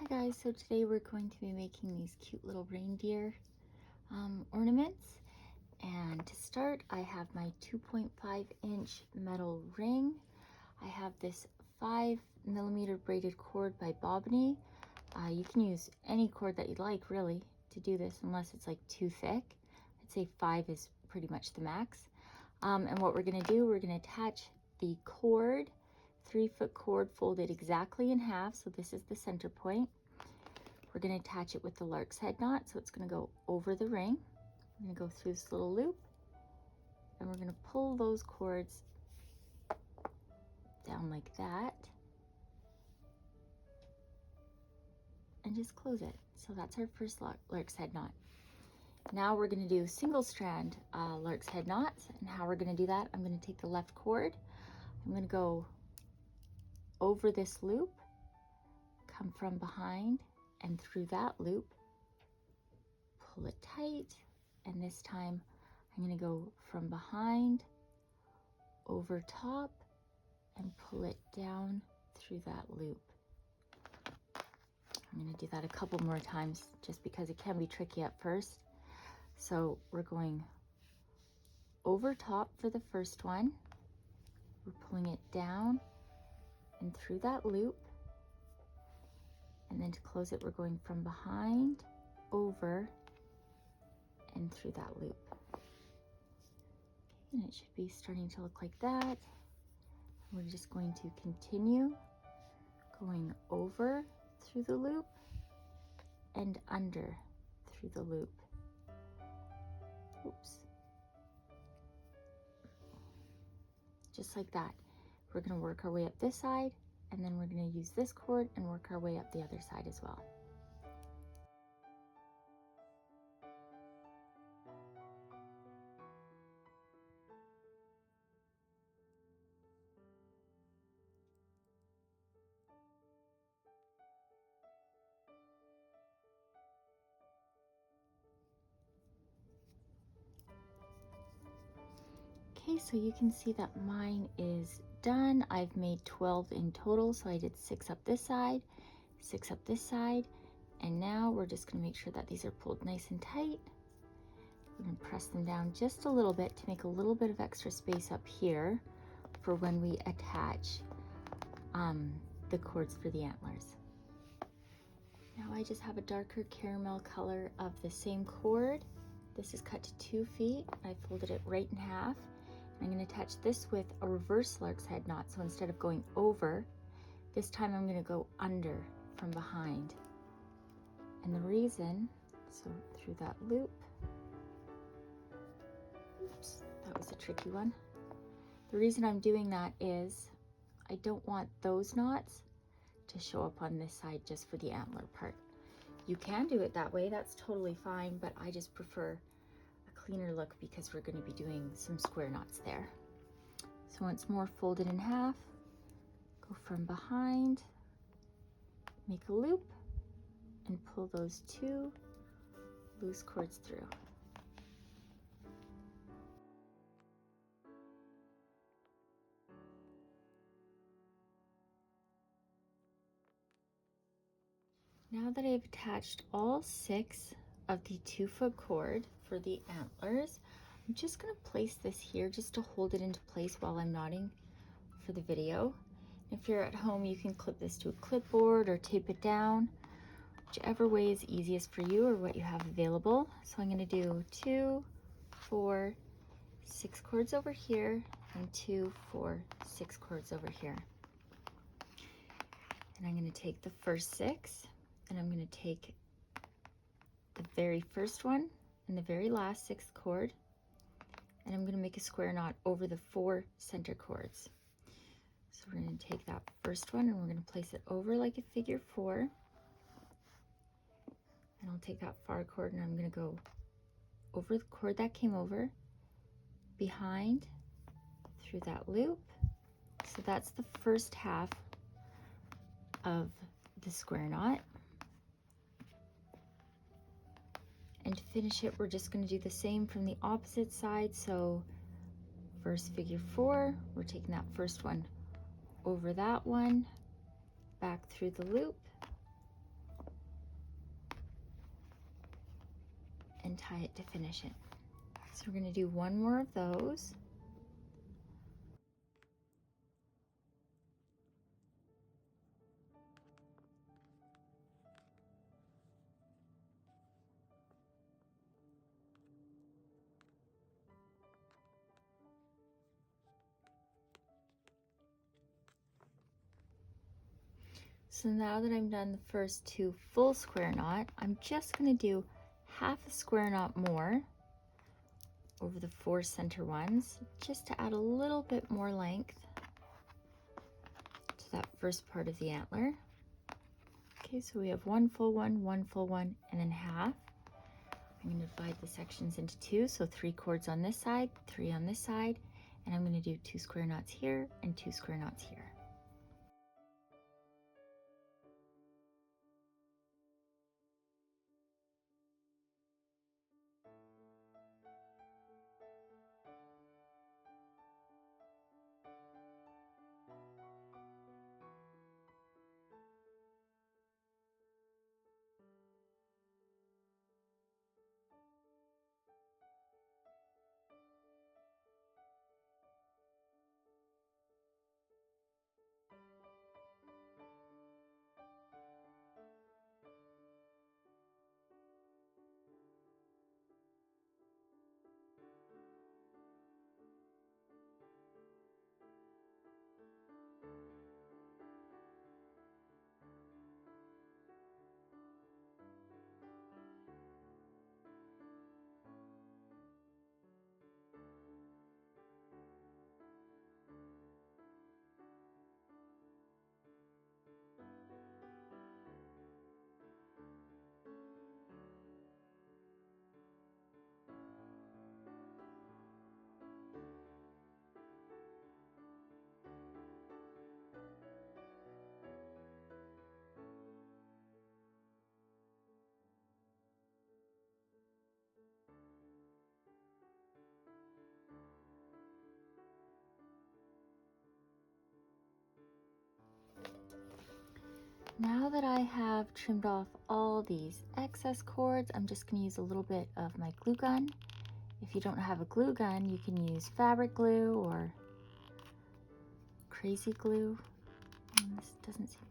Hi guys, so today we're going to be making these cute little reindeer ornaments. And to start, I have my 2.5-inch metal ring. I have this 5mm braided cord by Bobney. You can use any cord that you'd like really to do this, unless it's like too thick. I'd say 5 is pretty much the max. And what we're going to do, we're going to attach the cord, 3-foot cord folded exactly in half. So this is the center point. We're going to attach it with the lark's head knot. So it's going to go over the ring. We're going to go through this little loop and we're going to pull those cords down like that and just close it. So that's our first lark's head knot. Now we're going to do single strand lark's head knots. And how we're going to do that, I'm going to take the left cord. I'm going to go over this loop, come from behind and through that loop, pull it tight, and this time I'm going to go from behind, over top, and pull it down through that loop. I'm going to do that a couple more times just because it can be tricky at first. So we're going over top for the first one, we're pulling it down and through that loop, and then to close it we're going from behind, over, and through that loop. Okay, and it should be starting to look like that. We're just going to continue going over through the loop and under through the loop. Oops. Just like that. We're going to work our way up this side, and then we're going to use this cord and work our way up the other side as well. Okay, so you can see that mine is done. I've made 12 in total, so I did 6 up this side, 6 up this side, and now we're just going to make sure that these are pulled nice and tight. We're going to press them down just a little bit to make a little bit of extra space up here for when we attach the cords for the antlers. Now I just have a darker caramel color of the same cord. This is cut to 2 feet. I folded it right in half. I'm going to attach this with a reverse lark's head knot. So instead of going over, this time I'm going to go under from behind. And the reason, so through that loop, oops, that was a tricky one. The reason I'm doing that is I don't want those knots to show up on this side just for the antler part. You can do it that way, that's totally fine, but I just prefer cleaner look because we're going to be doing some square knots there. So once more, fold it in half, go from behind, make a loop, and pull those 2 loose cords through. Now that I've attached all 6 of the 2-foot cord for the antlers, I'm just going to place this here just to hold it into place while I'm knotting for the video. If you're at home, you can clip this to a clipboard or tape it down, whichever way is easiest for you or what you have available. So I'm going to do 2, 4, 6 cords over here, and 2, 4, 6 cords over here. And I'm going to take the first 6, and I'm going to take the very first one and the very last 6th cord, and I'm going to make a square knot over the 4 center cords. So we're going to take that first one and we're going to place it over like a figure 4, and I'll take that far cord and I'm going to go over the cord that came over, behind, through that loop. So that's the first half of the square knot. And to finish it, we're just going to do the same from the opposite side. So first figure 4, we're taking that first one over that one, back through the loop, and tie it to finish it. So we're going to do one more of those. So now that I'm done the first 2 full square knot, I'm just going to do half a square knot more over the 4 center ones, just to add a little bit more length to that first part of the antler. Okay, so we have 1 full one, 1 full one, and then half. I'm going to divide the sections into 2, so 3 cords on this side, 3 on this side, and I'm going to do 2 square knots here and 2 square knots here. Now that I have trimmed off all these excess cords, I'm just going to use a little bit of my glue gun. If you don't have a glue gun, you can use fabric glue or crazy glue. This doesn't seem,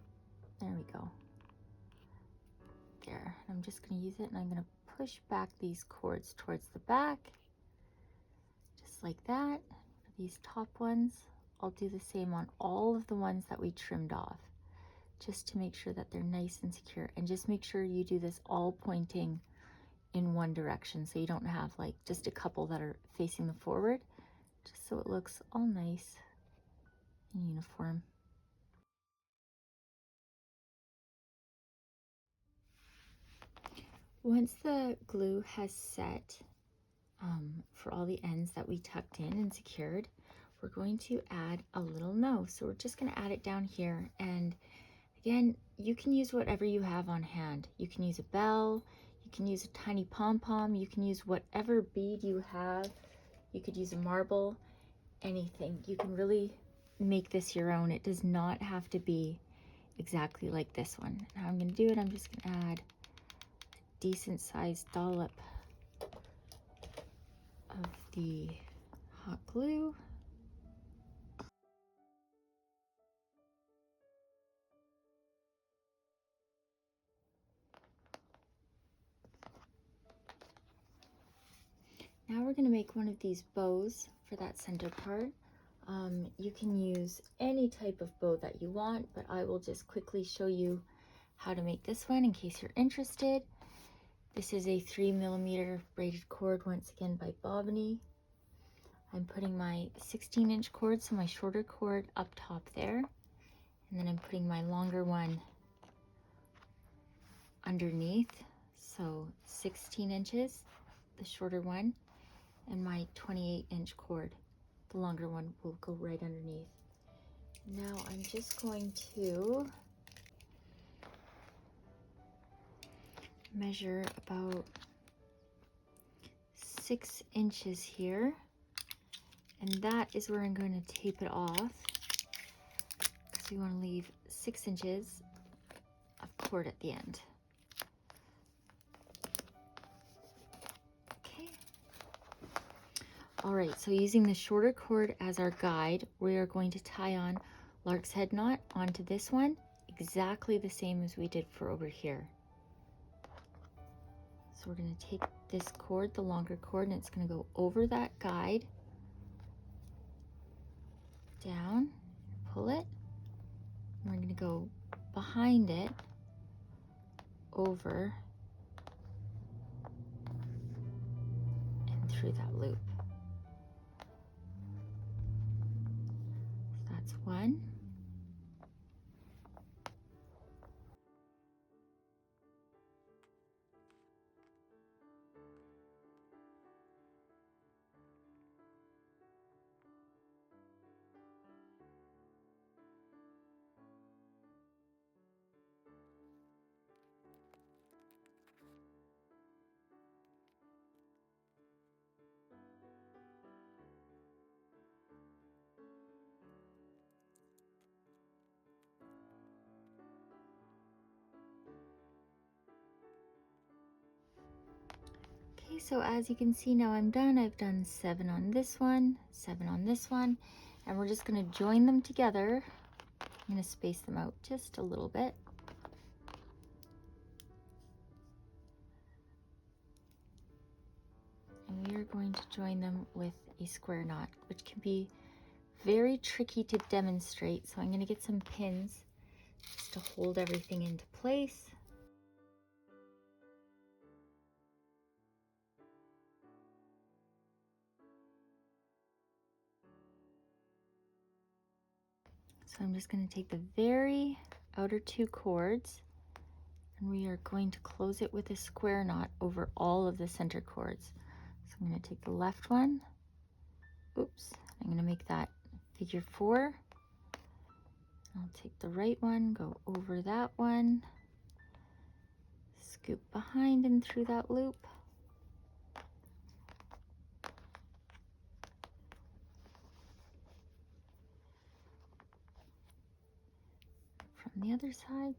there we go. There, I'm just going to use it, and I'm going to push back these cords towards the back, just like that. For these top ones, I'll do the same on all of the ones that we trimmed off, just to make sure that they're nice and secure. And just make sure you do this all pointing in one direction, so you don't have like just a couple that are facing the forward, just so it looks all nice and uniform. Once the glue has set for all the ends that we tucked in and secured, we're going to add a little nose. So we're just going to add it down here, and again, you can use whatever you have on hand. You can use a bell, you can use a tiny pom-pom, you can use whatever bead you have. You could use a marble, anything. You can really make this your own. It does not have to be exactly like this one. How I'm going to do it, I'm just going to add a decent sized dollop of the hot glue. Now we're going to make one of these bows for that center part. You can use any type of bow that you want, but I will just quickly show you how to make this one in case you're interested. This is a 3mm braided cord, once again by Bobany. I'm putting my 16-inch cord, so my shorter cord, up top there, and then I'm putting my longer one underneath, so 16 inches, the shorter one, and my 28-inch cord, the longer one, will go right underneath. Now I'm just going to measure about 6 inches here, and that is where I'm going to tape it off, because we want to leave 6 inches of cord at the end. All right, so using the shorter cord as our guide, we are going to tie on lark's head knot onto this one, exactly the same as we did for over here. So we're going to take this cord, the longer cord, and it's going to go over that guide, down, pull it, and we're going to go behind it, over, and through that loop. So that's one. Okay, so as you can see now I'm done. I've done 7 on this one, 7 on this one, and we're just going to join them together. I'm going to space them out just a little bit. And we are going to join them with a square knot, which can be very tricky to demonstrate. So I'm going to get some pins just to hold everything into place. So I'm just going to take the very outer 2 cords, and we are going to close it with a square knot over all of the center cords. So I'm going to take the left one, oops, I'm going to make that figure 4. I'll take the right one, go over that one, scoop behind and through that loop, from the other side.